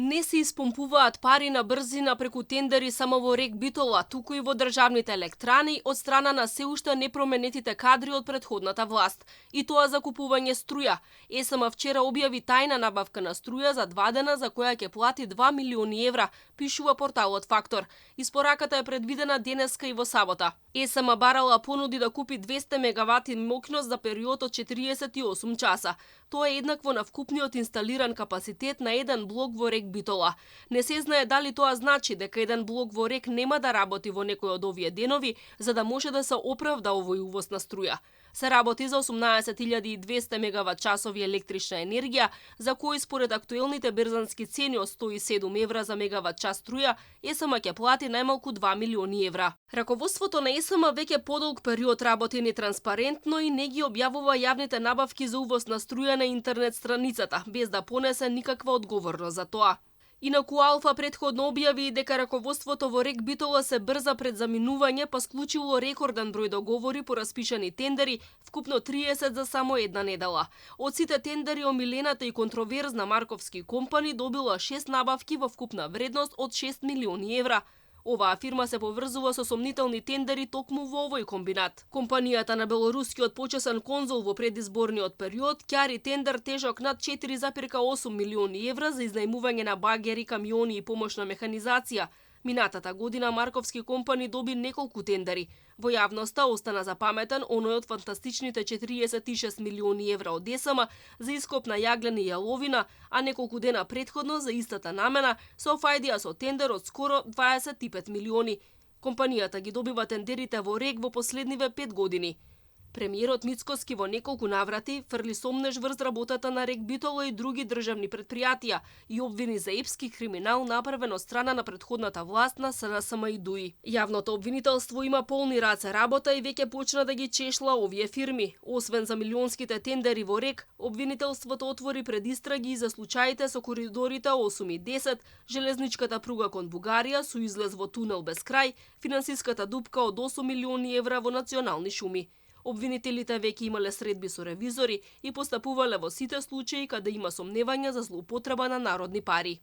Не се испомпуваат пари на брзина преку тендери само во РЕК Битола, туку и во државните електрани од страна на се уште непроменетите кадри од претходната власт. И тоа за купување струја. ЕСМ вчера објави тајна набавка на струја за 2 дена за која ќе плати 2 милиони евра, пишува порталот Фактор. Испораката е предвидена денеска и во сабота. ЕСМ барала понуди да купи 200 мегавати мокност за период од 48 часа. Тоа е еднакво на вкупниот инсталиран капацитет на еден блок во РЕК Битола. Не се знае дали тоа значи дека еден блок во РЕК нема да работи во некој од овие денови, за да може да се оправда овој увоз на струја. Се работи за 18.200 мегават часови електрична енергија, за кои според актуелните берзански цени од 107 евра за мегават час струја, ЕСМ ќе плати најмалку 2 милиони евра. Раководството на ЕСМ веќе подолг период работи нетранспарентно и не ги објавува јавните набавки за увоз на струја на интернет страницата, без да понесе никаква одговорност за тоа. Инаку Алфа претходно објави дека раководството во РЕК Битола се брза пред заминување, па склучило рекорден број договори по распишани тендери, вкупно 30 за само една недела. Од сите тендери омилената и контроверзна Марковски компани добила 6 набавки во вкупна вредност од 6 милиони евра. Оваа фирма се поврзува со сомнителни тендери токму во овој комбинат. Компанијата на белорускиот почесен конзул во предизборниот период ќари тендер тежок над 4,8 милиони евра за изнајмување на багери, камиони и помошна механизација. Минатата година Марковски компани доби неколку тендери. Во јавноста остана запаметен оној од фантастичните 46 милиони евра од ЕСМ за ископ на јаглен и јаловина, а неколку дена претходно за истата намена се офајдија со тендер од скоро 25 милиони. Компанијата ги добива тендерите во РЕК во последниве 5 години. Премиерот Мицкоски во неколку наврати фрли сомнеж врз работата на РЕК Битола и други државни претпријатија и обвини за епски криминал направен од страна на претходната власт на СРСМ и ДУИ. Јавното обвинителство има полни раце работа и веќе почна да ги чешла овие фирми. Освен за милионските тендери во РЕК, обвинителството отвори предистраги и за случаите со коридорите 8 и 10, железничката пруга кон Бугарија со излез во тунел без крај, финансиската дупка од 8 милиони евра во национални шуми. Обвинителите веќе имале средби со ревизори и постапувале во сите случаи каде има сомневања за злоупотреба на народни пари.